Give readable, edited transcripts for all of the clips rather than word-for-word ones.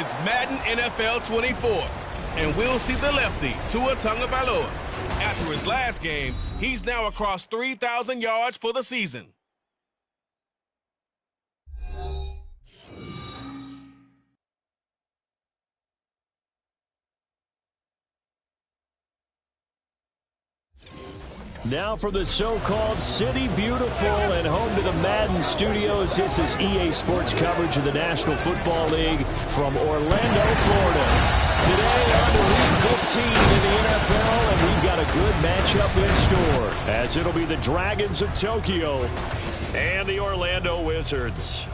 It's Madden NFL 24, and we'll see the lefty, Tua Tagovailoa. After his last game, he's now across 3,000 yards for the season. Now for the so-called City Beautiful and home to the Madden Studios. This is EA Sports coverage of the National Football League from Orlando, Florida. Today under Week 15 in the NFL, and we've got a good matchup in store, as it'll be the Dragons of Tokyo and the Orlando Wizards.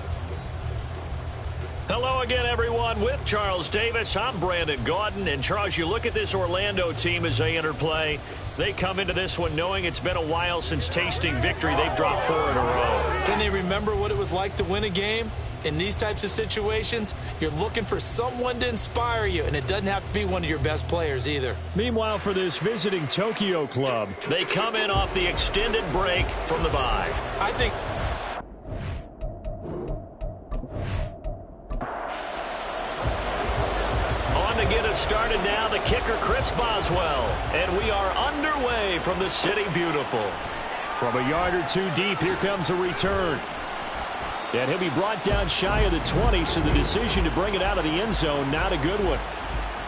Hello again, everyone. With Charles Davis, I'm Brandon Gaudin. And, Charles, you look at this Orlando team as they enter play. They come into this one knowing it's been a while since tasting victory. They've dropped 4 in a row. Can they remember what it was like to win a game? In these types of situations, you're looking for someone to inspire you, and it doesn't have to be one of your best players either. Meanwhile, for this visiting Tokyo club, they come in off the extended break from the bye. I think... to get us started now, the kicker, Chris Boswell. And we are underway from the City Beautiful. From a yard or two deep, here comes a return. And he'll be brought down shy of the 20, so the decision to bring it out of the end zone, not a good one.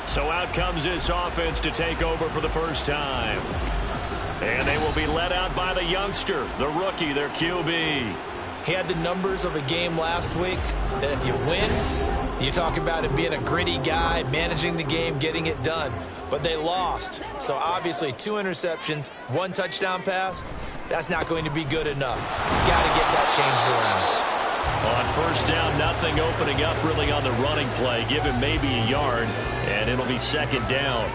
So out comes this offense to take over for the first time. And they will be led out by the youngster, the rookie, their QB. He had the numbers of a game last week that if you win, you talk about him being a gritty guy, managing the game, getting it done. But they lost. So obviously 2 interceptions, 1 touchdown pass, that's not going to be good enough. Got to get that changed around. On first down, nothing opening up really on the running play. Give him maybe a yard, and it'll be second down.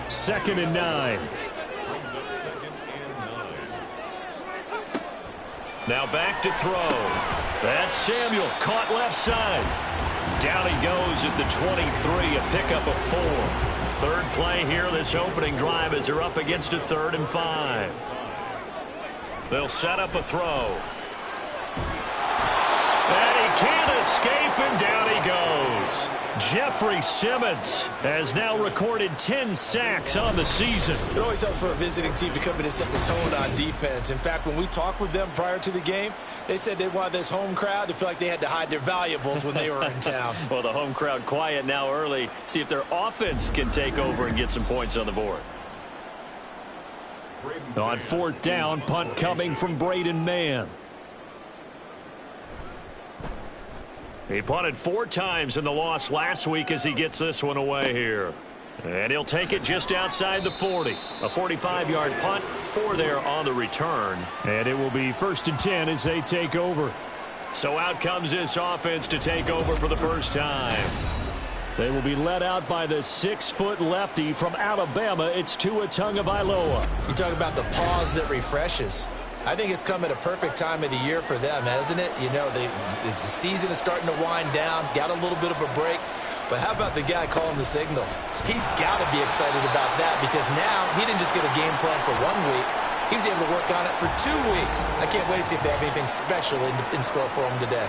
2nd and 9. Now back to throw. That's Samuel, caught left side. Down he goes at the 23, a pickup of 4. Third play here, this opening drive, as they're up against a 3rd and 5. They'll set up a throw. And he can't escape, and down he goes. Jeffrey Simmons has now recorded 10 sacks on the season. It always helps for a visiting team to come in and set the tone on defense. In fact, when we talked with them prior to the game, they said they wanted this home crowd to feel like they had to hide their valuables when they were in town. Well, the home crowd quiet now early. See if their offense can take over and get some points on the board. On 4th down, punt coming from Braden Mann. He punted 4 times in the loss last week as he gets this one away here. And he'll take it just outside the 40. A 45-yard punt, 4 there on the return. And it will be 1st and 10 as they take over. So out comes this offense to take over for the first time. They will be led out by the 6-foot lefty from Alabama. It's Tua Tagovailoa. You talk about the pause that refreshes. I think it's come at a perfect time of the year for them, hasn't it? You know, the season is starting to wind down, got a little bit of a break. But how about the guy calling the signals? He's got to be excited about that because now he didn't just get a game plan for 1 week. He was able to work on it for 2 weeks. I can't wait to see if they have anything special in store for him today.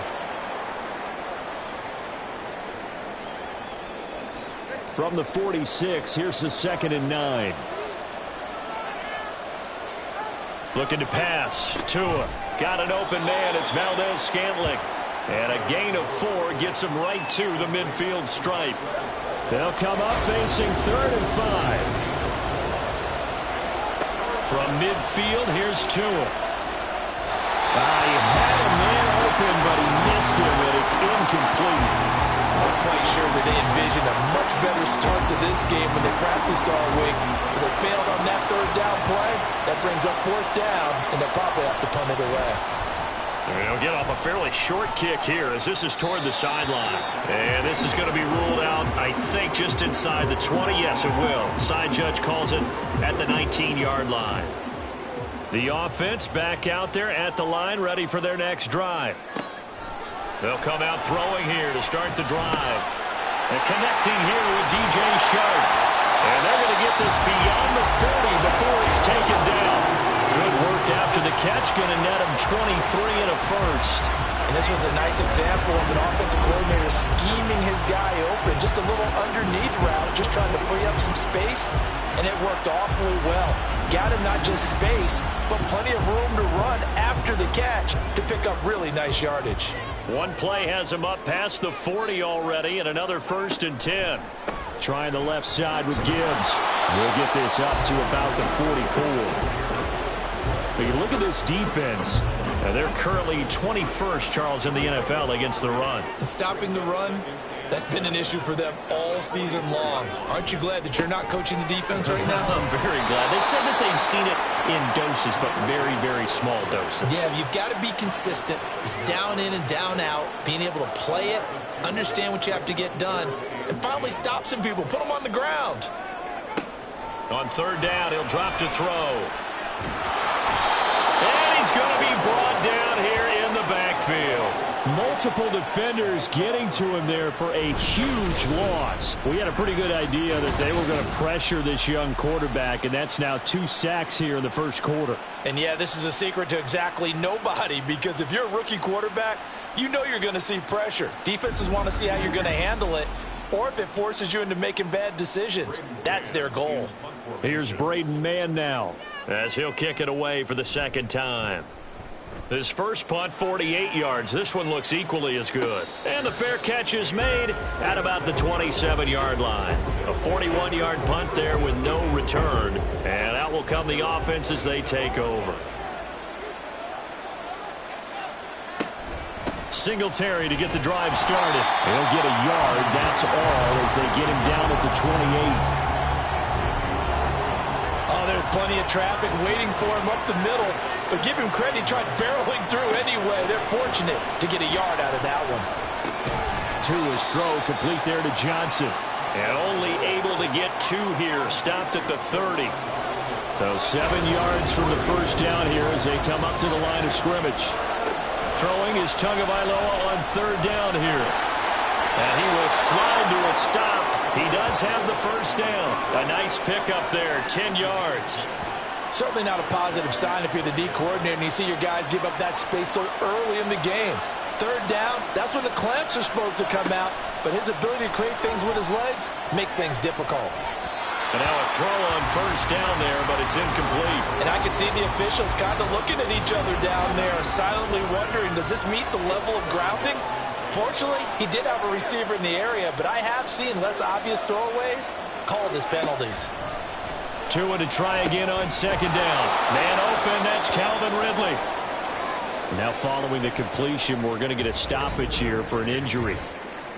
From the 46, here's the 2nd and 9. Looking to pass. Tua. Got an open man. It's Valdez-Scantling. And a gain of 4 gets him right to the midfield stripe. They'll come up facing 3rd and 5. From midfield, here's Tua. He had a man open, but he missed him, and it's incomplete. I'm quite sure that they envisioned a much better start to this game when they practiced all week. But they failed on that 3rd down play. That brings up 4th down, and they'll probably have to punt it away. They'll get off a fairly short kick here as this is toward the sideline. And this is going to be ruled out, I think, just inside the 20. Yes, it will. Side judge calls it at the 19-yard line. The offense back out there at the line, ready for their next drive. They'll come out throwing here to start the drive. And connecting here with DJ Sharp. And they're going to get this beyond the 40 before it's taken down. Good work after the catch, going to net him 23 and a first. And this was a nice example of an offensive coordinator scheming his guy open. Just a little underneath route, just trying to free up some space, and it worked awfully well. Got him not just space, but plenty of room to run after the catch to pick up really nice yardage. One play has him up past the 40 already, and another 1st and 10. Trying the left side with Gibbs. We'll get this up to about the 44. But you look at this defense. They're currently 21st, Charles, in the NFL against the run. And stopping the run, that's been an issue for them all season long. Aren't you glad that you're not coaching the defense right now? I'm very glad. They said that they've seen it in doses, but very, very small doses. Yeah, you've got to be consistent. It's down in and down out, being able to play it, understand what you have to get done, and finally stop some people, put them on the ground. On 3rd down, he'll drop to throw. And he's going to be brought down here in the backfield. Multiple defenders getting to him there for a huge loss. We had a pretty good idea that they were going to pressure this young quarterback, and that's now 2 sacks here in the 1st quarter. And yeah, this is a secret to exactly nobody, because if you're a rookie quarterback, you know you're going to see pressure. Defenses want to see how you're going to handle it, or if it forces you into making bad decisions. That's their goal. Here's Braden Mann now, as he'll kick it away for the 2nd time. His first punt, 48 yards. This one looks equally as good. And the fair catch is made at about the 27-yard line. A 41-yard punt there with no return. And out will come the offense as they take over. Singletary to get the drive started. He'll get a yard, that's all, as they get him down at the 28. Oh, there's plenty of traffic waiting for him up the middle. But give him credit, he tried barreling through anyway. They're fortunate to get a yard out of that one. To his throw, complete there to Johnson. And only able to get 2 here, stopped at the 30. So 7 yards from the 1st down here as they come up to the line of scrimmage. Throwing is Tagovailoa on 3rd down here. And he will slide to a stop. He does have the 1st down. A nice pickup there, 10 yards. Certainly not a positive sign if you're the D coordinator and you see your guys give up that space so early in the game. 3rd down, that's when the clamps are supposed to come out, but his ability to create things with his legs makes things difficult. And now a throw on 1st down there, but it's incomplete. And I can see the officials kind of looking at each other down there, silently wondering, does this meet the level of grounding? Fortunately, he did have a receiver in the area, but I have seen less obvious throwaways called as penalties. Tua to try again on 2nd down. Man open, that's Calvin Ridley. Now following the completion, we're going to get a stoppage here for an injury.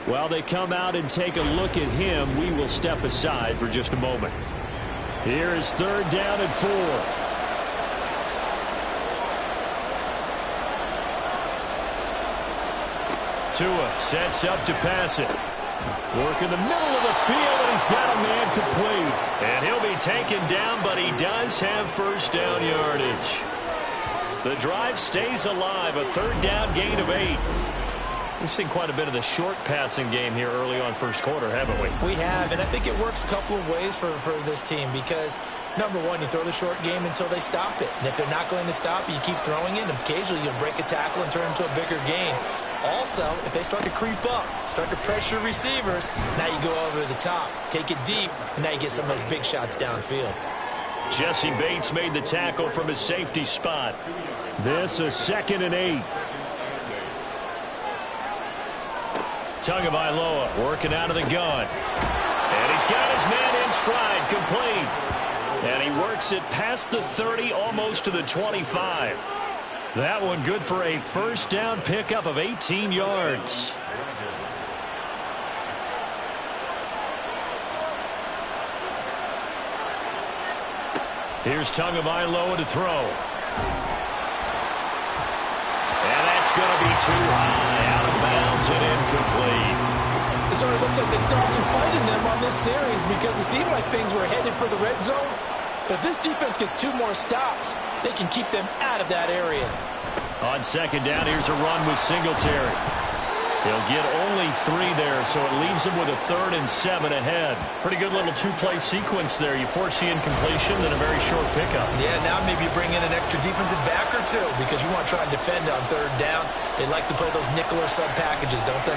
While they come out and take a look at him, we will step aside for just a moment. Here is 3rd down and 4. Tua sets up to pass it. Work in the middle of the field, and he's got a man complete. And he'll be taken down, but he does have 1st down yardage. The drive stays alive, a 3rd down gain of 8. We've seen quite a bit of the short passing game here early on 1st quarter, haven't we? We have, and I think it works a couple of ways for this team because, number one, you throw the short game until they stop it. And if they're not going to stop it, you keep throwing it, and occasionally you'll break a tackle and turn into a bigger gain. Also, if they start to creep up, start to pressure receivers, now you go over the top, take it deep, and now you get some of those big shots downfield. Jesse Bates made the tackle from his safety spot. This a 2nd and 8. Tagovailoa working out of the gun. And he's got his man in stride, complete. And he works it past the 30, almost to the 25. That one good for a 1st down pickup of 18 yards. Here's Tagovailoa to throw. And that's going to be too high, out of bounds and incomplete. It sort of looks like they started some fight in them on this series because it seemed like things were headed for the red zone. But if this defense gets 2 more stops, they can keep them out of that area. On 2nd down, here's a run with Singletary. He'll get only 3 there, so it leaves him with a 3rd and 7 ahead. Pretty good little 2-play sequence there. You force the incompletion, then a very short pickup. Yeah, now maybe you bring in an extra defensive back or 2 because you want to try and defend on 3rd down. They like to play those nickel or sub packages, don't they?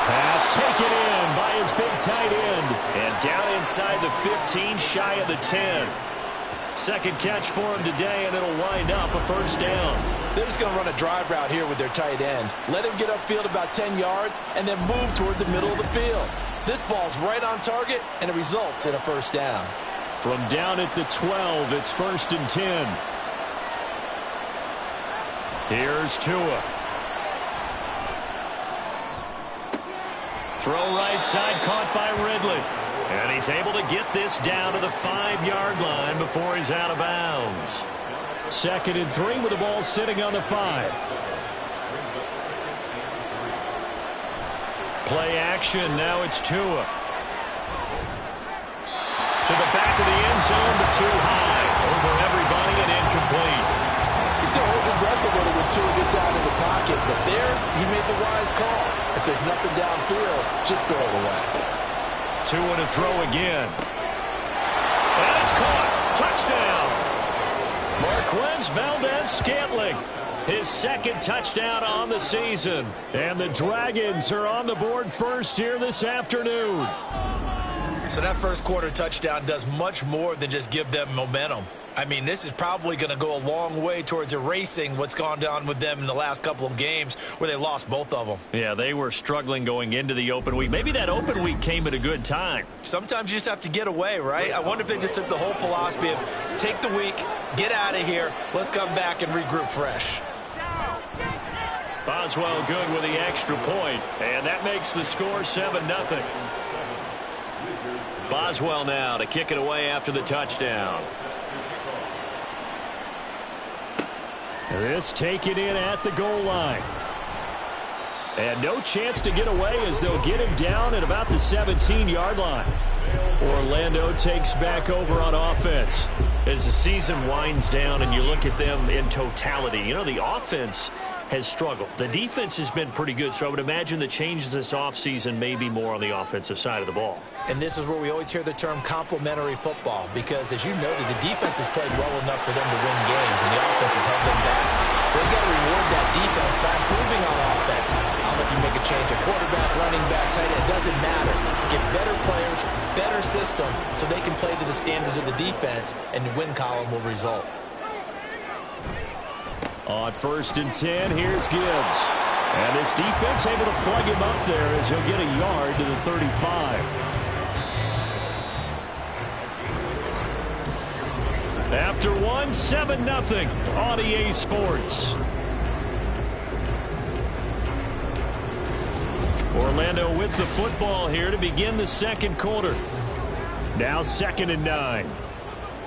Pass taken in by his big tight end. And down inside the 15, shy of the 10. Second catch for him today, and it'll wind up a 1st down. They're just going to run a drive route here with their tight end. Let him get upfield about 10 yards and then move toward the middle of the field. This ball's right on target, and it results in a 1st down. From down at the 12, it's 1st and 10. Here's Tua. Throw right side, caught by Ridley. And he's able to get this down to the 5-yard line before he's out of bounds. 2nd and 3 with the ball sitting on the 5. Play action, now it's Tua. To the back of the end zone, but too high. Over everybody and incomplete. He still holds your breath a little when Tua gets out in the pocket, but there he made the wise call. If there's nothing downfield, just throw it away. Tua to throw again. And it's caught. Touchdown. Marquez Valdez-Scantling. His 2nd touchdown on the season. And the Dragons are on the board first here this afternoon. So that first quarter touchdown does much more than just give them momentum. I mean, this is probably going to go a long way towards erasing what's gone down with them in the last couple of games where they lost both of them. Yeah, they were struggling going into the open week. Maybe that open week came at a good time. Sometimes you just have to get away, right? I wonder if they just took the whole philosophy of take the week, get out of here, let's come back and regroup fresh. Boswell good with the extra point, and that makes the score 7-0. Boswell now to kick it away after the touchdown. This taken in at the goal line. And no chance to get away as they'll get him down at about the 17-yard line. Orlando takes back over on offense. As the season winds down and you look at them in totality, you know, the offense has struggled. The defense has been pretty good, so I would imagine the changes this offseason may be more on the offensive side of the ball. And this is where we always hear the term complementary football because, as you noted, the defense has played well enough for them to win games, and the offense has held them back. So they've got to reward that defense by improving on offense. I don't know if you make a change, a quarterback, running back, tight end, it doesn't matter. Get better players, better system, so they can play to the standards of the defense, and the win column will result. On 1st and 10, here's Gibbs. And this defense able to plug him up there as he'll get a yard to the 35. After 7-0 on EA Sports. Orlando with the football here to begin the 2nd quarter. Now 2nd and 9.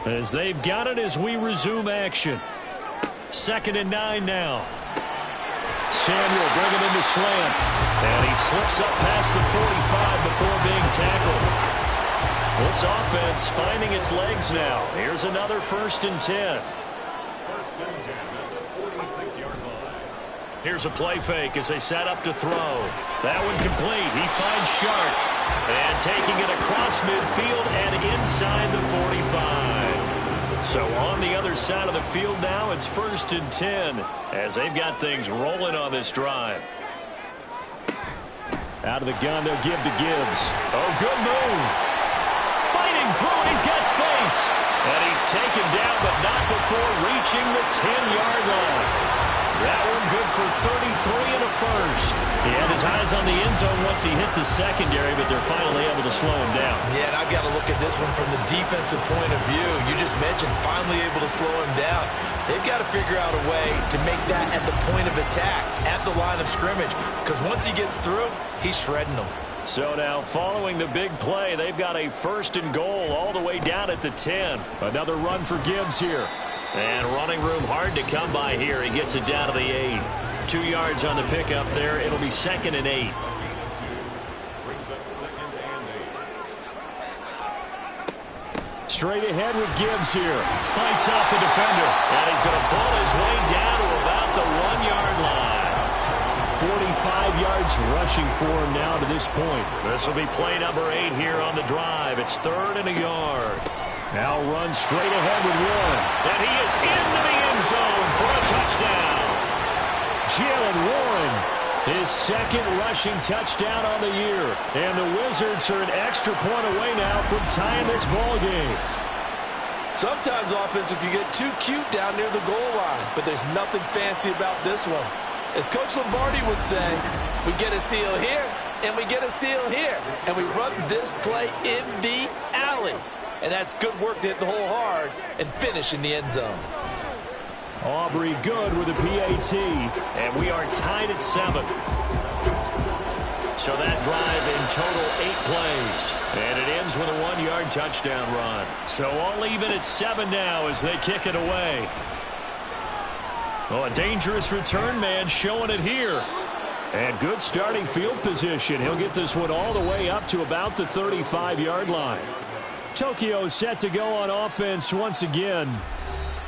As they've got it as we resume action. 2nd and 9 now. Samuel bringing him to slant. And he slips up past the 45 before being tackled. This offense finding its legs now. Here's another 1st and 10. Here's a play fake as they set up to throw. That one complete. He finds Sharp. And taking it across midfield and inside the 45. So on the other side of the field now, it's 1st and 10 as they've got things rolling on this drive. Out of the gun, they'll give to Gibbs. Oh, good move. Fighting through it, he's got space. And he's taken down, but not before reaching the 10-yard line. That one good for 33 and a 1st. He had his eyes on the end zone once he hit the secondary, but they're finally able to slow him down. Yeah, and I've got to look at this one from the defensive point of view. You just mentioned finally able to slow him down. They've got to figure out a way to make that at the point of attack, at the line of scrimmage, because once he gets through, he's shredding them. So now following the big play, they've got a 1st and goal all the way down at the 10. Another run for Gibbs here. And running room hard to come by here. He gets it down to the 8. 2 yards on the pickup there. It'll be 2nd and 8. Straight ahead with Gibbs here. Fights off the defender. And he's going to pull his way down to about the 1-yard line. yards rushing for him now to this point. This will be play number 8 here on the drive. It's 3rd and a yard. Now runs straight ahead with Warren. And he is into the end zone for a touchdown. Jalen Warren, his second rushing touchdown on the year. And the Wizards are an extra point away now from tying this ball game. Sometimes offensive can get too cute down near the goal line, but there's nothing fancy about this one. As Coach Lombardi would say, we get a seal here, and we get a seal here, and we run this play in the alley. And that's good work to hit the hole hard and finish in the end zone. Aubrey good with a PAT. And we are tied at 7. So that drive in total 8 plays. And it ends with a 1-yard touchdown run. So all even at 7 now as they kick it away. Oh, a dangerous return man showing it here. And good starting field position. He'll get this one all the way up to about the 35-yard line. Tokyo set to go on offense once again.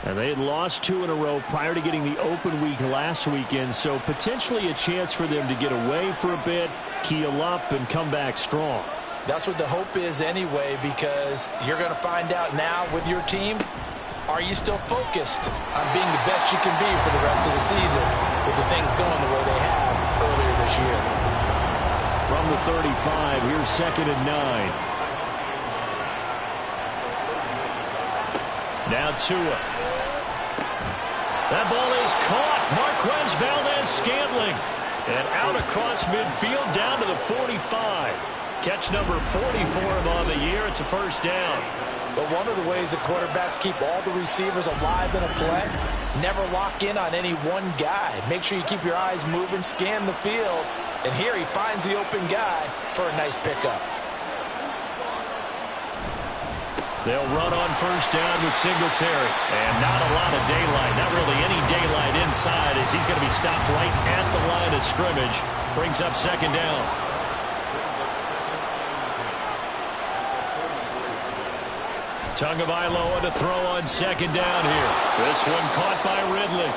And they had lost 2 in a row prior to getting the open week last weekend, so potentially a chance for them to get away for a bit, keel up, and come back strong. That's what the hope is anyway, because you're going to find out now with your team, are you still focused on being the best you can be for the rest of the season with the things going the way they have earlier this year? From the 35, here's 2nd and 9. Now Tua. That ball is caught. Marquez Valdez-Scantling. And out across midfield down to the 45. Catch number 40 for him on the year. It's a first down. But one of the ways the quarterbacks keep all the receivers alive in a play, never lock in on any one guy. Make sure you keep your eyes moving, scan the field. And here he finds the open guy for a nice pickup. They'll run on first down with Singletary. And not a lot of daylight. Not really any daylight inside as he's going to be stopped right at the line of scrimmage. Brings up 2nd down. Tagovailoa to throw on 2nd down here. This one caught by Ridley.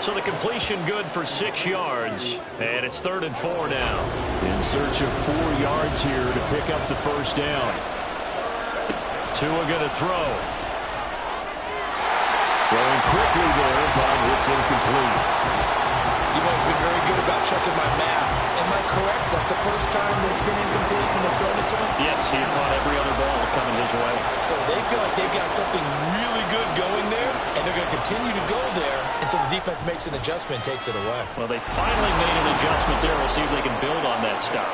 So the completion good for 6 yards. And it's 3rd and 4 now. In search of 4 yards here to pick up the first down. Tua going to throw. Throwing quickly there, but it's incomplete. You've always been very good about checking my math. Am I correct? That's the first time that it's been incomplete when they've thrown it to him? Yes, he had caught every other ball coming his way. So they feel like they've got something really good going there, and they're going to continue to go there until the defense makes an adjustment and takes it away. Well, they finally made an adjustment there. We'll see if they can build on that stuff.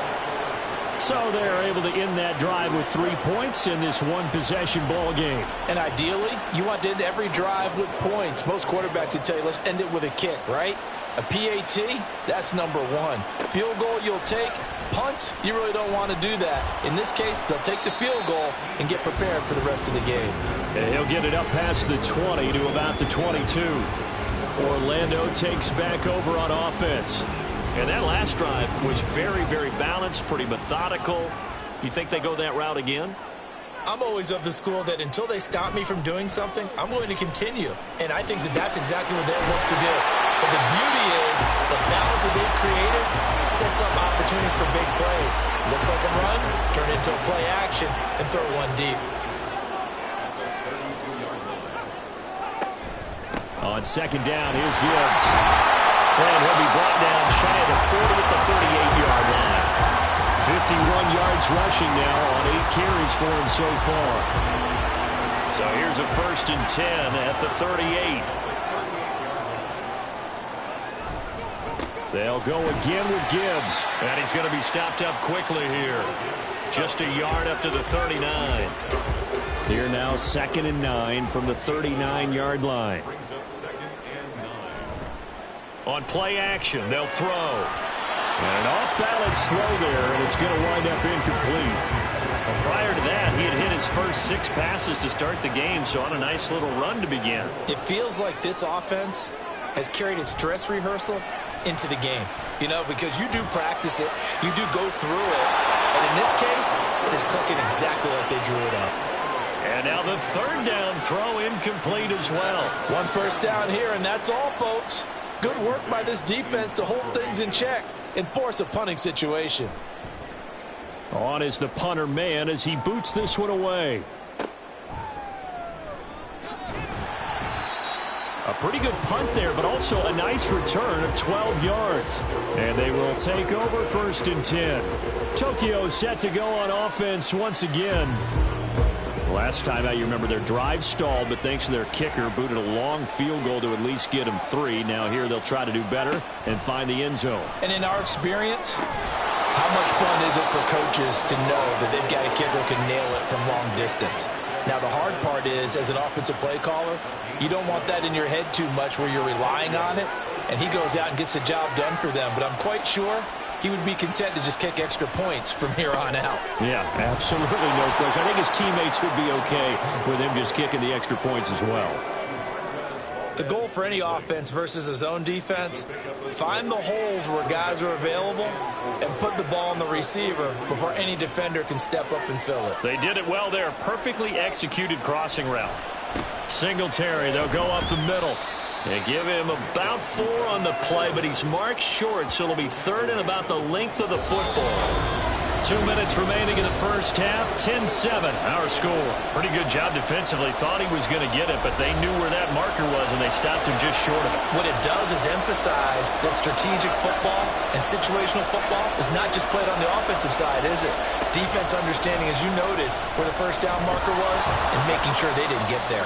So they're able to end that drive with 3 points in this one-possession ball game. And ideally, you want to end every drive with points. Most quarterbacks would tell you, let's end it with a kick, right? A PAT, that's number 1. Field goal you'll take. Punts, you really don't want to do that. In this case, they'll take the field goal and get prepared for the rest of the game. And he'll get it up past the 20 to about the 22. Orlando takes back over on offense. And that last drive was very, very balanced, pretty methodical. You think they go that route again? I'm always of the school that until they stop me from doing something, I'm going to continue. And I think that that's exactly what they'll look to do. But the beauty is the balance that they've created sets up opportunities for big plays. Looks like a run, turn it into a play action, and throw one deep. On 2nd down, here's Gibbs. And he'll be brought down shy of the 40 at the 38-yard line. 51 yards rushing now on 8 carries for him so far. So here's a 1st and 10 at the 38. They'll go again with Gibbs. And he's going to be stopped up quickly here. Just a yard up to the 39. Here now 2nd and 9 from the 39-yard line. On play action, they'll throw. And an off-balance throw there, and it's going to wind up incomplete. Well, prior to that, he had hit his first 6 passes to start the game, so on a nice little run to begin. It feels like this offense has carried its dress rehearsal into the game. You know, because you do practice it, you do go through it, and in this case, it is clicking exactly like they drew it up. And now the 3rd down throw incomplete as well. 1 first down here, and that's all, folks. Good work by this defense to hold things in check. and force a punting situation. On is the punter man as he boots this one away. A pretty good punt there, but also a nice return of 12 yards. And they will take over 1st and 10. Tokyo set to go on offense once again. Last time out, you remember their drive stalled, but thanks to their kicker, booted a long field goal to at least get them 3. Now here they'll try to do better and find the end zone. And in our experience, how much fun is it for coaches to know that they've got a kicker who can nail it from long distance? Now, the hard part is, as an offensive play caller, you don't want that in your head too much where you're relying on it, and he goes out and gets the job done for them. But I'm quite sure he would be content to just kick extra points from here on out. Yeah, absolutely no question. I think his teammates would be okay with him just kicking the extra points as well. The goal for any offense versus a zone defense, find the holes where guys are available and put the ball on the receiver before any defender can step up and fill it. They did it well there. Perfectly executed crossing route. Singletary, they'll go up the middle. They give him about 4 on the play, but he's marked short, so it'll be 3rd and about the length of the football. 2 minutes remaining in the first half, 10-7, our score. Pretty good job defensively. Thought he was going to get it, but they knew where that marker was, and they stopped him just short of it. What it does is emphasize that strategic football and situational football is not just played on the offensive side, is it? Defense understanding, as you noted, where the first down marker was and making sure they didn't get there.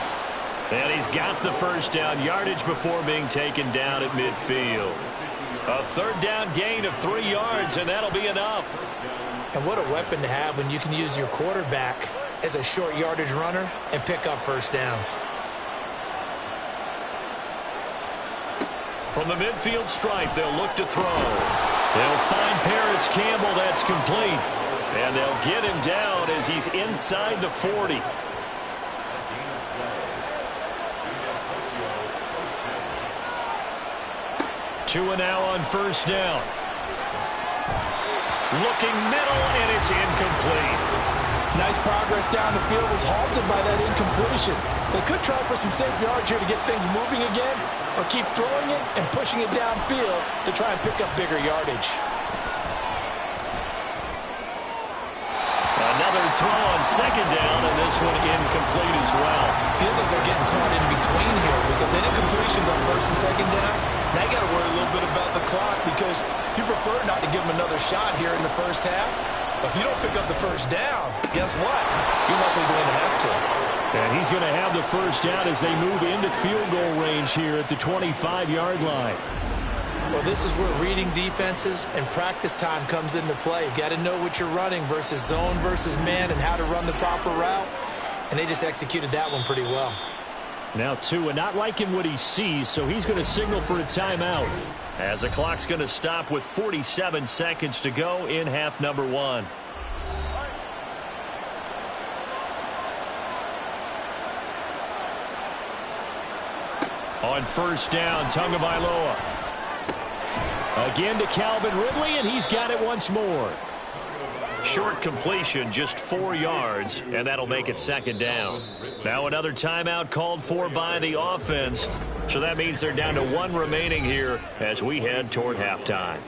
And he's got the first down yardage before being taken down at midfield. A 3rd down gain of 3 yards, and that'll be enough. And what a weapon to have when you can use your quarterback as a short yardage runner and pick up first downs. From the midfield stripe, they'll look to throw. They'll find Paris Campbell. That's complete. And they'll get him down as he's inside the 40. Tua now on first down. Looking middle, and it's incomplete. Nice progress down the field, was halted by that incompletion. They could try for some safe yards here to get things moving again, or keep throwing it and pushing it downfield to try and pick up bigger yardage. Another throw on 2nd down, and this one incomplete as well. Feels like they're getting caught in between here because incompletions on 1st and 2nd down. Now you got to worry a little bit about the clock because you prefer not to give them another shot here in the first half. But if you don't pick up the first down, guess what? You're likely going to have to. And he's going to have the first down as they move into field goal range here at the 25-yard line. Well, this is where reading defenses and practice time comes into play. You got to know what you're running versus zone versus man and how to run the proper route. And they just executed that one pretty well. Now Tua not liking what he sees, so he's going to signal for a timeout. As the clock's going to stop with 47 seconds to go in half number 1. On first down, Tagovailoa. Again to Calvin Ridley, and he's got it once more. Short completion, just 4 yards, and that'll make it 2nd down. Now another timeout called for by the offense, so that means they're down to 1 remaining here as we head toward halftime.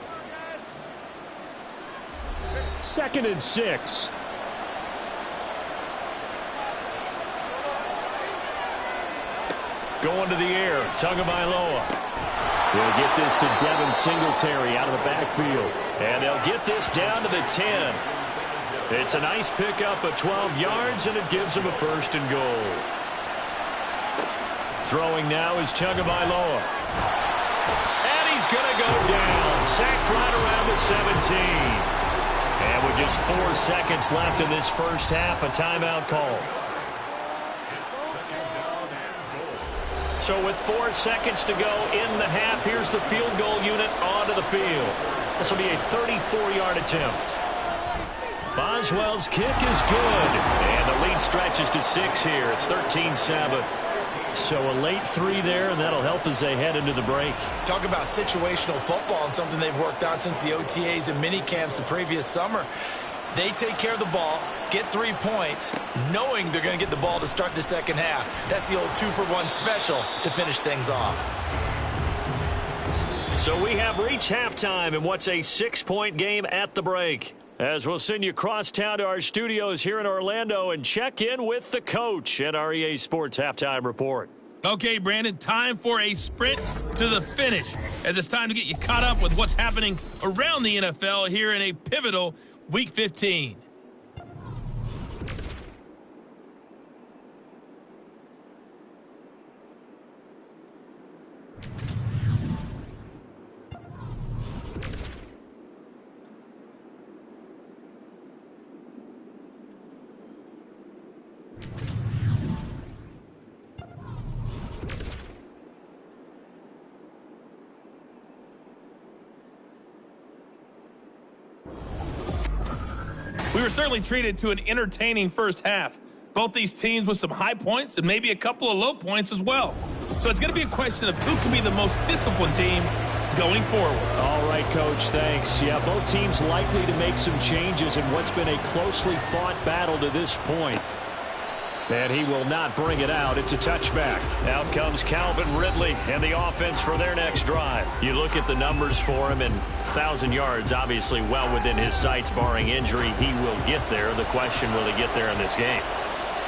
2nd and 6. Going to the air, Tagovailoa. They'll get this to Devin Singletary out of the backfield. And they'll get this down to the 10. It's a nice pickup of 12 yards, and it gives them a 1st and goal. Throwing now is Tagovailoa. And he's going to go down. Sacked right around the 17. And with just 4 seconds left in this first half, a timeout call. So with 4 seconds to go in the half, here's the field goal unit onto the field. This will be a 34-yard attempt. Boswell's kick is good. And the lead stretches to 6 here. It's 13-7. So a late 3 there, and that'll help as they head into the break. Talk about situational football and something they've worked on since the OTAs and mini camps the previous summer. They take care of the ball, get 3 points, knowing they're going to get the ball to start the second half. That's the old 2-for-1 special to finish things off. So we have reached halftime in what's a 6-point game at the break. As we'll send you across town to our studios here in Orlando and check in with the coach at our EA Sports Halftime Report. Okay, Brandon, time for a sprint to the finish, as it's time to get you caught up with what's happening around the NFL here in a pivotal Week 15. We were certainly treated to an entertaining first half. Both these teams with some high points and maybe a couple of low points as well. So it's going to be a question of who can be the most disciplined team going forward. All right, Coach, thanks. Yeah, both teams likely to make some changes in what's been a closely fought battle to this point. And he will not bring it out. It's a touchback. Out comes Calvin Ridley and the offense for their next drive. You look at the numbers for him, and 1,000 yards obviously well within his sights, barring injury. He will get there. The question, will he get there in this game?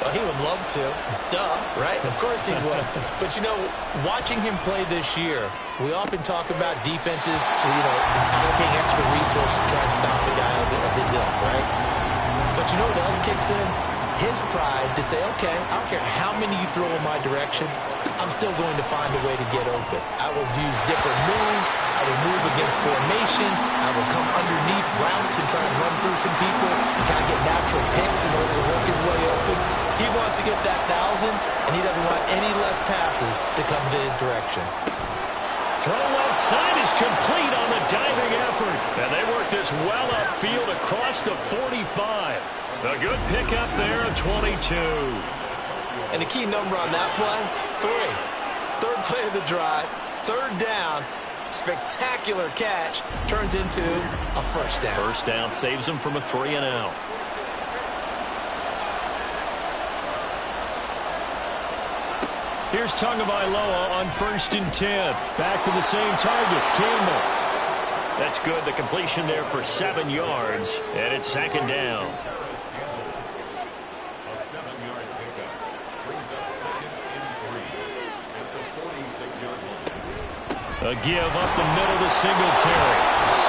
Well, he would love to. Duh, right? Of course he would. But, you know, watching him play this year, we often talk about defenses, allocating extra resources to try and stop the guy of his ilk, right? But you know what else kicks in? His pride to say, okay, I don't care how many you throw in my direction, I'm still going to find a way to get open. I will use different moves. I will move against formation. I will come underneath routes and try and run through some people and kind of get natural picks in order to work his way open. He wants to get that 1,000, and he doesn't want any less passes to come to his direction. Throw left side is complete on the diving effort. And they work this well upfield across the 45. A good pickup there of 22. And the key number on that play, 3. Third play of the drive, third down, spectacular catch, turns into a first down. First down saves them from a 3-and-out. Here's Tagovailoa on 1st and 10. Back to the same target, Campbell. That's good. The completion there for 7 yards, and it's 2nd down. A give up the middle to Singletary.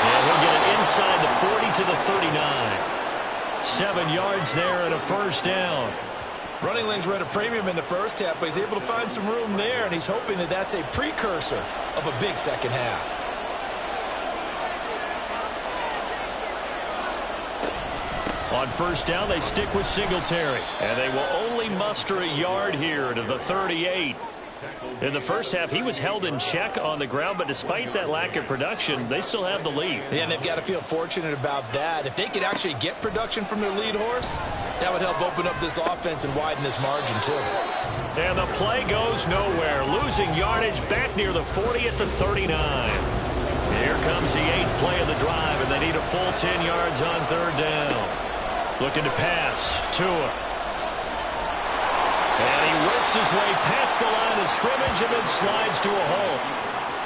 And he'll get it inside the 40 to the 39. 7 yards there and a first down. Running lanes were at a premium in the first half, but he's able to find some room there, and he's hoping that that's a precursor of a big second half. On first down, they stick with Singletary. And they will only muster a yard here to the 38. In the first half, he was held in check on the ground, but despite that lack of production, they still have the lead. Yeah, and they've got to feel fortunate about that. If they could actually get production from their lead horse, that would help open up this offense and widen this margin, too. And the play goes nowhere, losing yardage back near the 40 at the 39. Here comes the 8th play of the drive, and they need a full 10 yards on 3rd down. Looking to pass, Tua. And he works his way past the line of scrimmage and then slides to a halt.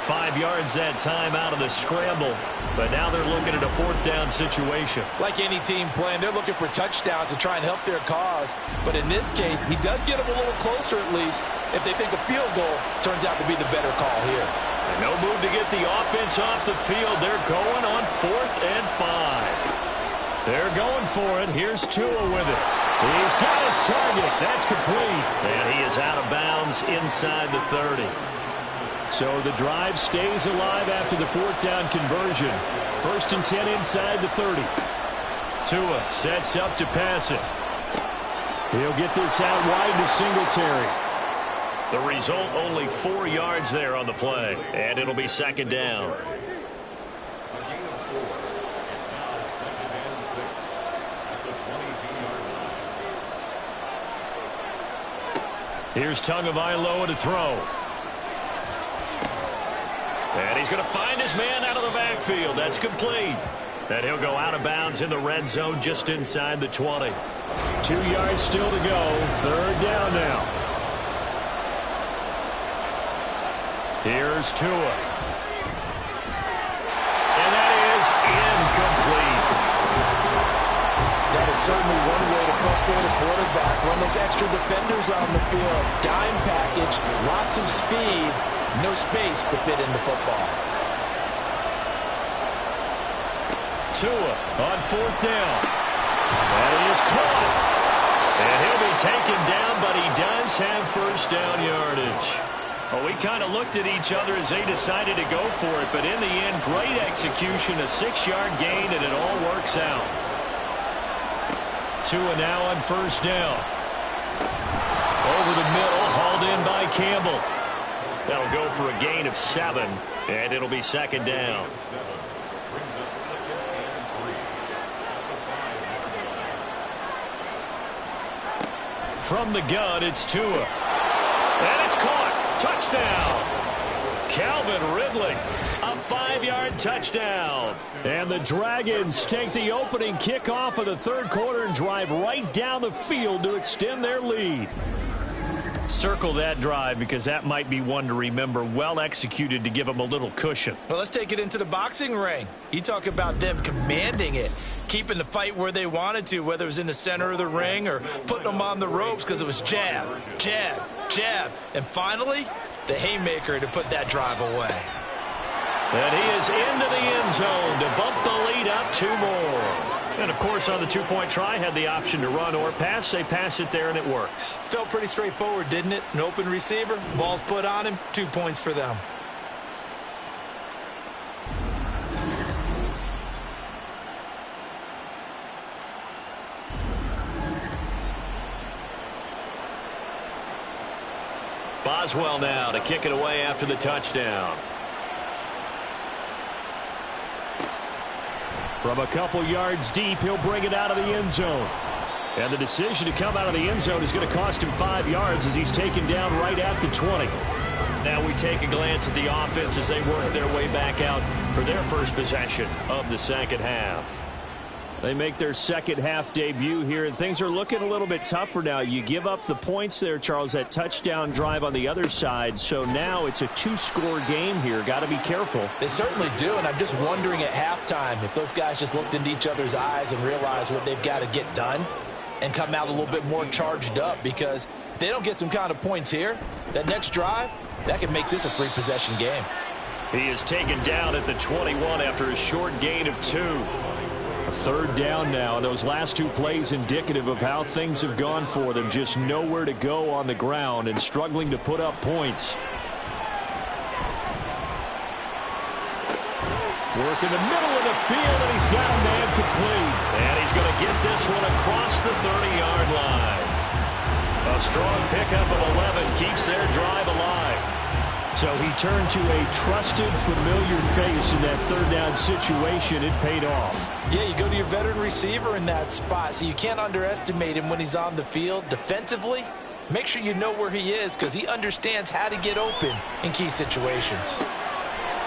5 yards that time out of the scramble. But now they're looking at a 4th down situation. Like any team playing, they're looking for touchdowns to try and help their cause. But in this case, he does get them a little closer at least. If they think a field goal turns out to be the better call here. And no move to get the offense off the field. They're going on 4th and 5. They're going for it. Here's Tua with it. He's got his target. That's complete. And he is out of bounds inside the 30. So the drive stays alive after the 4th down conversion. 1st and 10 inside the 30. Tua sets up to pass it. He'll get this out wide to Singletary. The result, only 4 yards there on the play. And it'll be 2nd down. Here's Tagovailoa to throw. And he's going to find his man out of the backfield. That's complete. And he'll go out of bounds in the red zone just inside the 20. 2 yards still to go. 3rd down now. Here's Tua. for the quarterback. Run those extra defenders on the field. Dime package, lots of speed, no space to fit into football. Tua on 4th down. And he is caught. And he'll be taken down, but he does have first down yardage. Well, we kind of looked at each other as they decided to go for it, but in the end, great execution, a 6-yard gain, and it all works out. Tua now on first down. Over the middle, hauled in by Campbell. That'll go for a gain of 7, and it'll be second down. From the gun, it's Tua. And it's caught. Touchdown. Calvin Ridley. A 5-yard touchdown. And the Dragons take the opening kickoff of the third quarter and drive right down the field to extend their lead. Circle that drive because that might be one to remember. Well executed to give them a little cushion. Well, let's take it into the boxing ring. You talk about them commanding it, keeping the fight where they wanted to, whether it was in the center of the ring or putting them on the ropes because it was jab, jab, jab. And finally, the haymaker to put that drive away. And he is into the end zone to bump the lead up 2 more. And, of course, on the 2-point try, had the option to run or pass. They pass it there, and it works. Felt pretty straightforward, didn't it? An open receiver, ball's put on him, 2 points for them. Boswell now to kick it away after the touchdown. From a couple yards deep, he'll bring it out of the end zone. And the decision to come out of the end zone is going to cost him 5 yards as he's taken down right at the 20. Now we take a glance at the offense as they work their way back out for their first possession of the second half. They make their second half debut here, and things are looking a little bit tougher now. You give up the points there, Charles, that touchdown drive on the other side. So now it's a 2-score game here. Got to be careful. They certainly do, and I'm just wondering at halftime if those guys just looked into each other's eyes and realized what they've got to get done and come out a little bit more charged up, because if they don't get some kind of points here, that next drive, that could make this a free possession game. He is taken down at the 21 after a short gain of 2. A third down now, and those last 2 plays indicative of how things have gone for them. Just nowhere to go on the ground and struggling to put up points. Work in the middle of the field, and he's got a man complete. And he's going to get this one across the 30-yard line. A strong pickup of 11 keeps their drive alive. So he turned to a trusted, familiar face in that third down situation. It paid off. Yeah, you go to your veteran receiver in that spot, so you can't underestimate him when he's on the field. Defensively, make sure you know where he is, because he understands how to get open in key situations.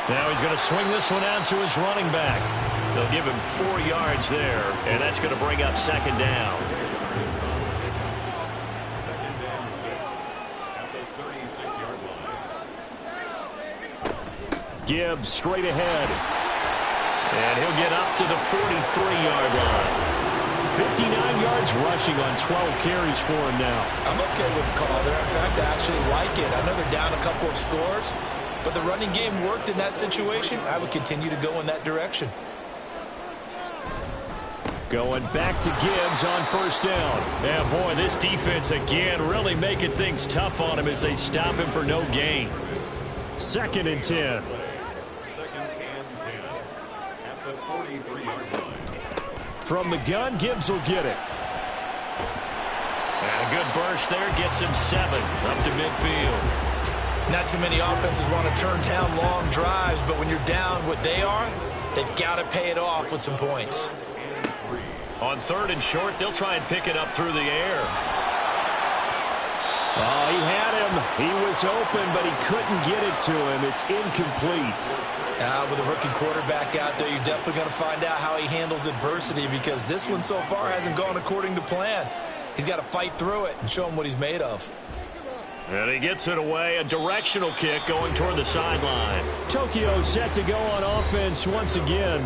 Now he's going to swing this one out to his running back. They'll give him 4 yards there, and that's going to bring up second down. Gibbs straight ahead. And he'll get up to the 43-yard line. 59 yards rushing on 12 carries for him now. I'm okay with the call there. In fact, I actually like it. I know they're down a couple of scores, but the running game worked in that situation. I would continue to go in that direction. Going back to Gibbs on first down. Yeah, boy, this defense again really making things tough on him as they stop him for no gain. 2nd and 10. From the gun, Gibbs will get it. And a good burst there gets him 7 up to midfield. Not too many offenses want to turn down long drives, but when you're down what they are, they've got to pay it off with some points. On 3rd and short, they'll try and pick it up through the air. Oh, he had him. He was open, but he couldn't get it to him. It's incomplete. With a rookie quarterback out there, you're definitely going to find out how he handles adversity, because this one so far hasn't gone according to plan. He's got to fight through it and show him what he's made of. And he gets it away. A directional kick going toward the sideline. Tokyo set to go on offense once again.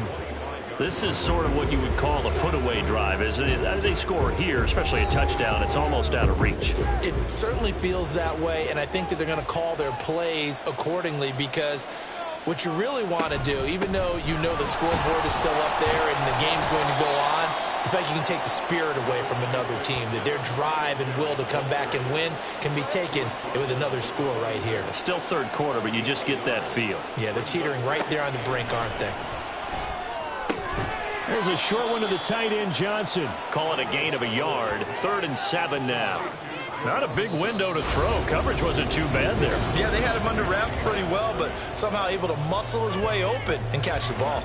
This is sort of what you would call a put-away drive, isn't it? They score here, especially a touchdown. It's almost out of reach. It certainly feels that way, and I think that they're going to call their plays accordingly, because what you really want to do, even though you know the scoreboard is still up there and the game's going to go on, I feel like you can take the spirit away from another team, that their drive and will to come back and win can be taken with another score right here. It's still third quarter, but you just get that feel. Yeah, they're teetering right there on the brink, aren't they? There's a short one to the tight end, Johnson. Call it a gain of a yard. 3rd and 7 now. Not a big window to throw. Coverage wasn't too bad there. Yeah, they had him under wraps pretty well, but somehow able to muscle his way open and catch the ball.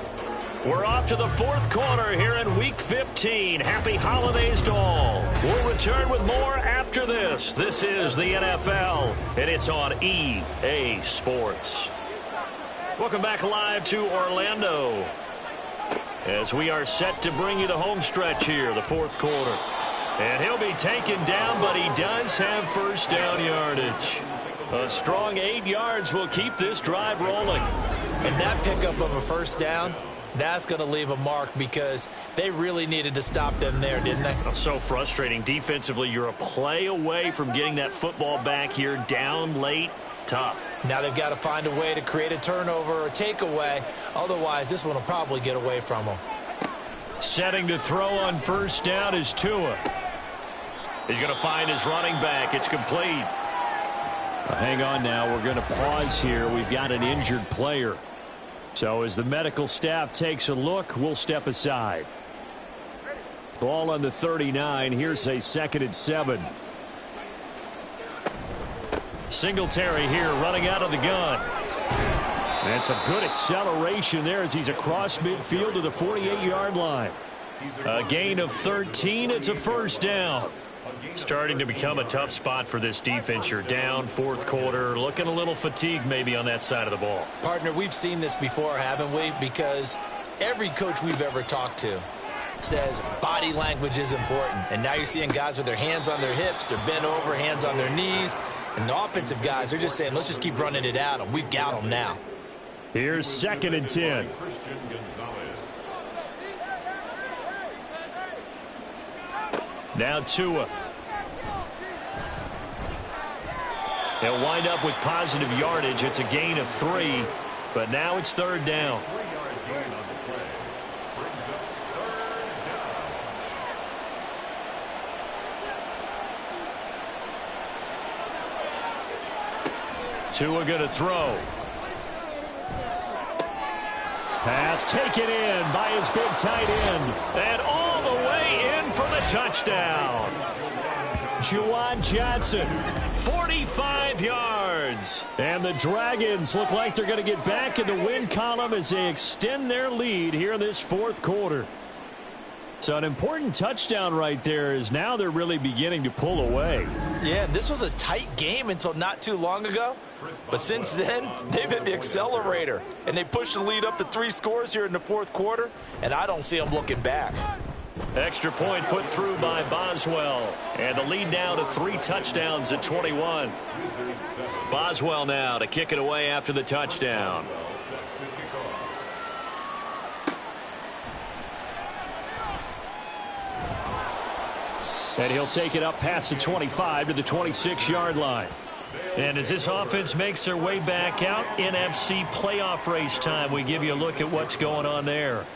We're off to the 4th quarter here in Week 15. Happy holidays to all. We'll return with more after this. This is the NFL, and it's on EA Sports. Welcome back live to Orlando, as we are set to bring you the home stretch here, the 4th quarter. And he'll be taken down, but he does have first down yardage. A strong 8 yards will keep this drive rolling. And that pickup of a first down, that's going to leave a mark, because they really needed to stop them there, didn't they? So frustrating. Defensively, you're a play away from getting that football back here, down late. Tough. Now they've got to find a way to create a turnover or takeaway. Otherwise, this one will probably get away from them. Setting to throw on first down is Tua. He's going to find his running back. It's complete. Hang on now. We're going to pause here. We've got an injured player. So as the medical staff takes a look, we'll step aside. Ball on the 39. Here's a 2nd and 7. Singletary here running out of the gun. And some good acceleration there as he's across midfield to the 48-yard line. A gain of 13. It's a first down. Starting to become a tough spot for this defense. You're down 4th quarter, looking a little fatigued maybe on that side of the ball. Partner, we've seen this before, haven't we? Because every coach we've ever talked to says body language is important. And now you're seeing guys with their hands on their hips, they're bent over, hands on their knees. And the offensive guys are just saying, let's just keep running it at them. We've got them now. Here's 2nd and 10. Now Tua. They'll wind up with positive yardage. It's a gain of 3, but now it's 3rd down. Tua going to throw. Pass taken in by his big tight end. And all the way in for the touchdown. Juwan Johnson. 45 yards. And the Dragons look like they're going to get back in the win column as they extend their lead here in this 4th quarter. So an important touchdown right there, is now they're really beginning to pull away. Yeah, this was a tight game until not too long ago. But since then, they've hit the accelerator. And they pushed the lead up to 3 scores here in the 4th quarter. And I don't see them looking back. Extra point put through by Boswell. And the lead now to 3 touchdowns at 21. Boswell now to kick it away after the touchdown. And he'll take it up past the 25 to the 26-yard line. And as this offense makes their way back out, NFC playoff race time, we give you a look at what's going on there.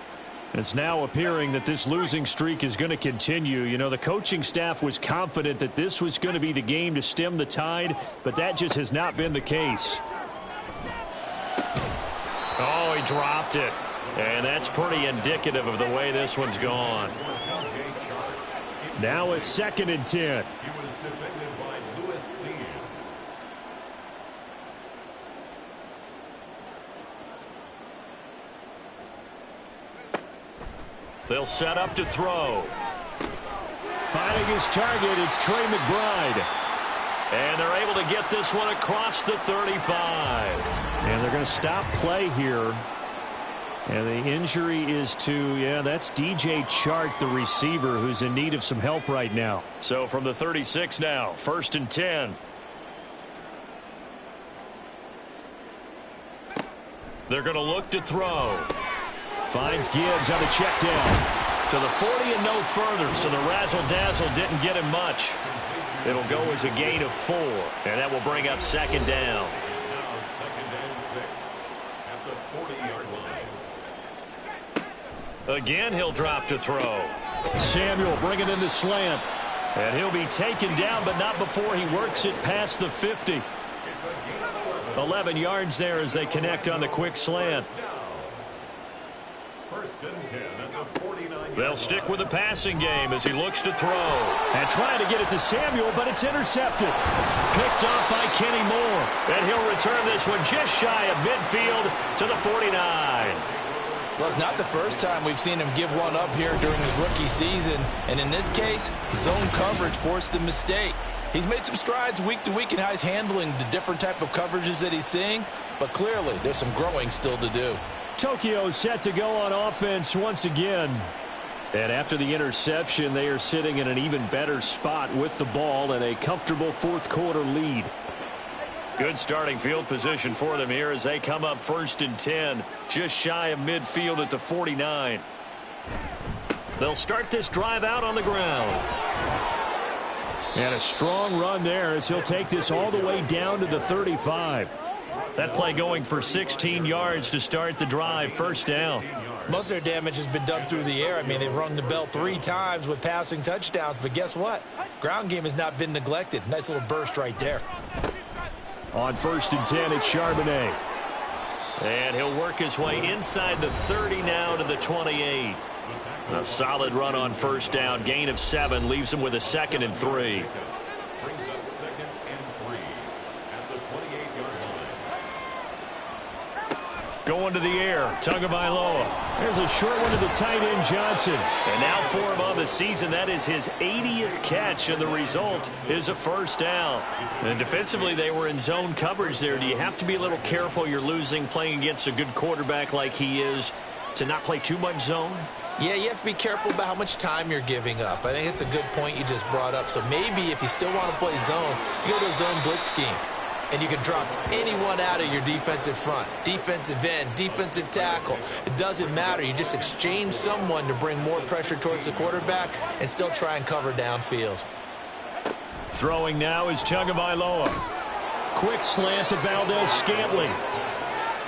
It's now appearing that this losing streak is going to continue. You know, the coaching staff was confident that this was going to be the game to stem the tide, but that just has not been the case. Oh, he dropped it. And that's pretty indicative of the way this one's gone. Now a 2nd and 10. They'll set up to throw. Finding his target, it's Trey McBride. And they're able to get this one across the 35. And they're going to stop play here. And the injury is to, that's DJ Chark, the receiver, who's in need of some help right now. So from the 36 now, 1st and 10. They're going to look to throw. Finds Gibbs on the check down. To the 40 and no further, so the razzle-dazzle didn't get him much. It'll go as a gain of 4, and that will bring up second down. Now 2nd and 6 at the 40-yard line. Again, he'll drop to throw. Samuel bringing in the slant. And he'll be taken down, but not before he works it past the 50. 11 yards there as they connect on the quick slant. First and 10 at the 49. They'll stick with the passing game as he looks to throw. And trying to get it to Samuel, but it's intercepted. Picked off by Kenny Moore. And he'll return this one just shy of midfield to the 49. Well, it's not the first time we've seen him give one up here during his rookie season. And in this case, zone coverage forced the mistake. He's made some strides week to week in how he's handling the different type of coverages that he's seeing. But clearly, there's some growing still to do. Tokyo set to go on offense once again. And after the interception, they are sitting in an even better spot with the ball and a comfortable fourth quarter lead. Good starting field position for them here as they come up 1st and 10, just shy of midfield at the 49. They'll start this drive out on the ground. And a strong run there as he'll take this all the way down to the 35. That play going for 16 yards to start the drive, first down. Most of their damage has been done through the air. I mean, they've rung the bell 3 times with passing touchdowns, but guess what? Ground game has not been neglected. Nice little burst right there. On 1st and 10, it's Charbonnet. And he'll work his way inside the 30 now to the 28. A solid run on first down. Gain of 7 leaves him with a 2nd and 3. Brings up 2nd and 3 at the 28-yard line. Going to the air. Tagovailoa. There's a short one to the tight end, Johnson. And now for him on the season, that is his 80th catch, and the result is a first down. And defensively, they were in zone coverage there. Do you have to be a little careful you're losing playing against a good quarterback like he is to not play too much zone? Yeah, you have to be careful about how much time you're giving up. I think it's a good point you just brought up. So maybe if you still want to play zone, you go to a zone blitz scheme. And you can drop anyone out of your defensive front. Defensive end, defensive tackle. It doesn't matter. You just exchange someone to bring more pressure towards the quarterback and still try and cover downfield. Throwing now is Tagovailoa. Quick slant to Valdez-Scantling.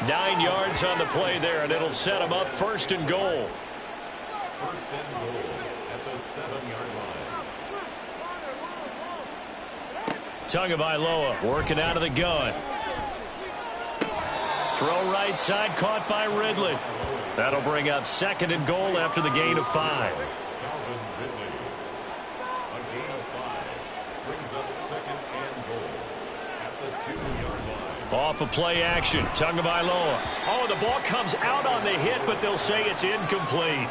9 yards on the play there, and it'll set him up 1st and goal. 1st and goal at the 7-yard line. Tagovailoa working out of the gun. Throw right side, caught by Ridley. That'll bring up 2nd and goal after the gain of 5. Calvin Ridley. A gain of 5 brings up 2nd and goal at the 2-yard line. Off of play action, Tagovailoa. Oh, the ball comes out on the hit, but they'll say it's incomplete.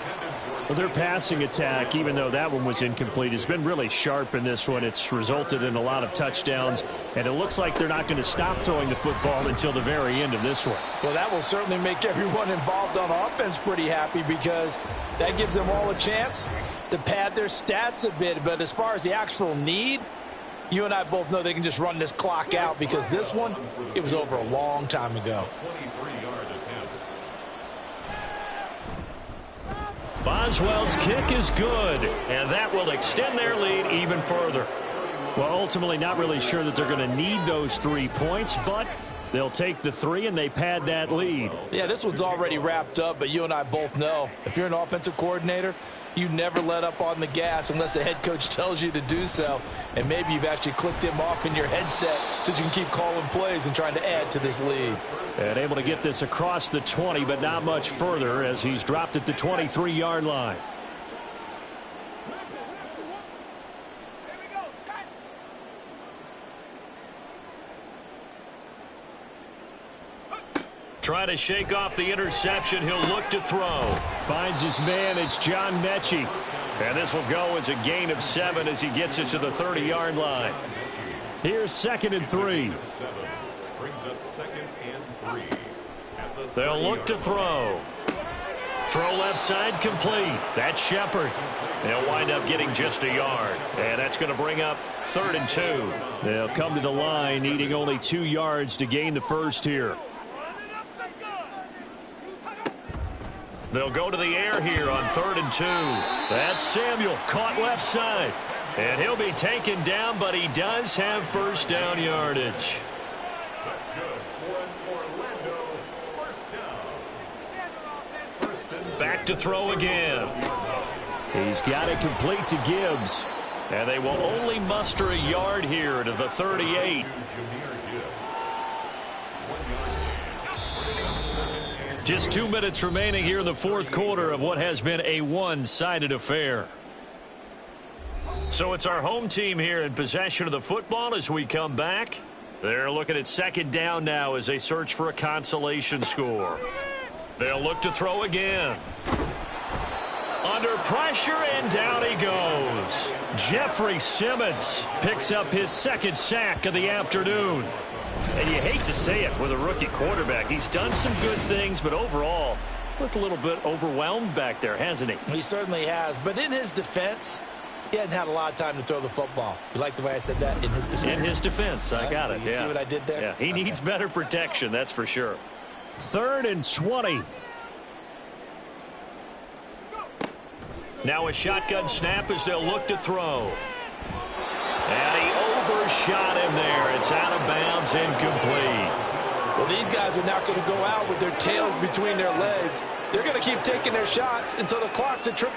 Well, their passing attack, even though that one was incomplete, has been really sharp in this one. It's resulted in a lot of touchdowns, and it looks like they're not going to stop throwing the football until the very end of this one. Well, that will certainly make everyone involved on offense pretty happy because that gives them all a chance to pad their stats a bit. But as far as the actual need, you and I both know they can just run this clock out because this one, it was over a long time ago. 23-yard attempt. Boswell's kick is good, and that will extend their lead even further. Well, ultimately not really sure that they're going to need those 3 points, but they'll take the 3 and they pad that lead. Yeah, this one's already wrapped up, but you and I both know if you're an offensive coordinator, you never let up on the gas unless the head coach tells you to do so. And maybe you've actually clicked him off in your headset so you can keep calling plays and trying to add to this lead. And able to get this across the 20, but not much further as he's dropped at the 23-yard line. Trying to shake off the interception. He'll look to throw. Finds his man. It's John Mechie. And this will go as a gain of 7 as he gets it to the 30-yard line. Here's 2nd and 3. Brings up 2nd and 3. They'll look to throw. Throw left side complete. That's Shepard. They'll wind up getting just a yard. And that's going to bring up 3rd and 2. They'll come to the line needing only 2 yards to gain the first here. They'll go to the air here on 3rd and 2. That's Samuel, caught left side. And he'll be taken down, but he does have first down yardage. That's good for an Orlando first down. Back to throw again. He's got it complete to Gibbs. And they will only muster a yard here to the 38. Just 2 minutes remaining here in the fourth quarter of what has been a one-sided affair. So it's our home team here in possession of the football as we come back. They're looking at second down now as they search for a consolation score. They'll look to throw again. Under pressure, and down he goes. Jeffrey Simmons picks up his second sack of the afternoon. And you hate to say it with a rookie quarterback. He's done some good things, but overall, looked a little bit overwhelmed back there, hasn't he? He certainly has. But in his defense, he hadn't had a lot of time to throw the football. You like the way I said that? In his defense? In his defense. I got it. You see what I did there? Yeah, he needs better protection, that's for sure. 3rd and 20. Now a shotgun snap as they'll look to throw. And he overshot him there. It's out of bounds, incomplete. Well, these guys are not going to go out with their tails between their legs. They're going to keep taking their shots until the clock's at 000.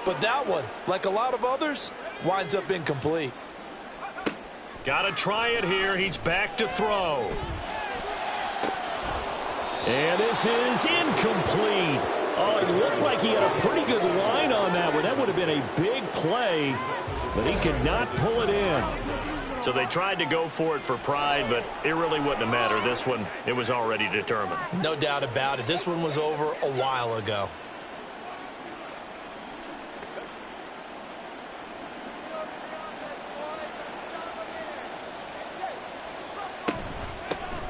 But that one, like a lot of others, winds up incomplete. Got to try it here. He's back to throw. And this is incomplete. Oh, it looked like he had a pretty good line on that one. That would have been a big play, but he could not pull it in. So they tried to go for it for pride, but it really wouldn't have mattered. This one, it was already determined. No doubt about it. This one was over a while ago.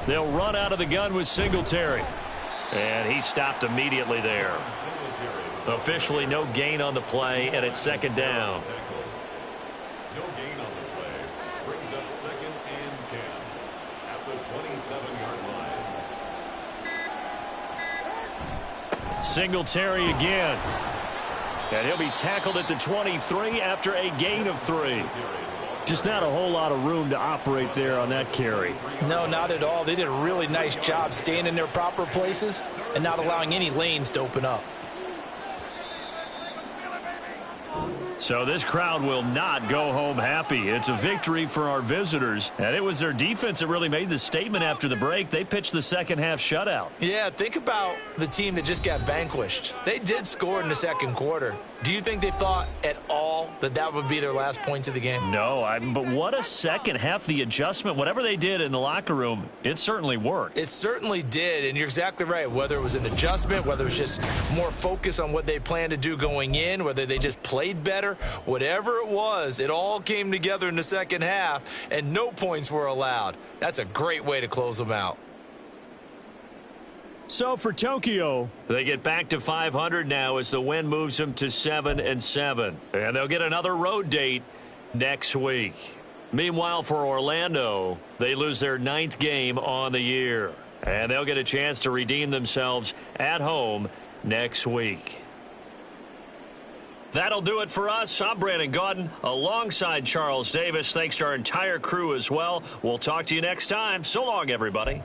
They'll run out of the gun with Singletary. And he stopped immediately there. Officially no gain on the play, and it's second down. No gain on the play. Brings up 2nd and 10 at the 27-yard line. Singletary again. And he'll be tackled at the 23 after a gain of 3. Just not a whole lot of room to operate there on that carry. No, not at all. They did a really nice job staying in their proper places and not allowing any lanes to open up. So this crowd will not go home happy. It's a victory for our visitors. And it was their defense that really made the statement after the break. They pitched the second half shutout. Yeah, think about the team that just got vanquished. They did score in the second quarter. Do you think they thought at all that that would be their last points of the game? No, but what a second half. The adjustment, whatever they did in the locker room, it certainly worked. It certainly did, and you're exactly right. Whether it was an adjustment, whether it was just more focus on what they planned to do going in, whether they just played better, whatever it was, it all came together in the second half, and no points were allowed. That's a great way to close them out. So for Tokyo, they get back to 500 now as the win moves them to 7-7. And they'll get another road date next week. Meanwhile, for Orlando, they lose their 9th game on the year. And they'll get a chance to redeem themselves at home next week. That'll do it for us. I'm Brandon Gaudin alongside Charles Davis. Thanks to our entire crew as well. We'll talk to you next time. So long, everybody.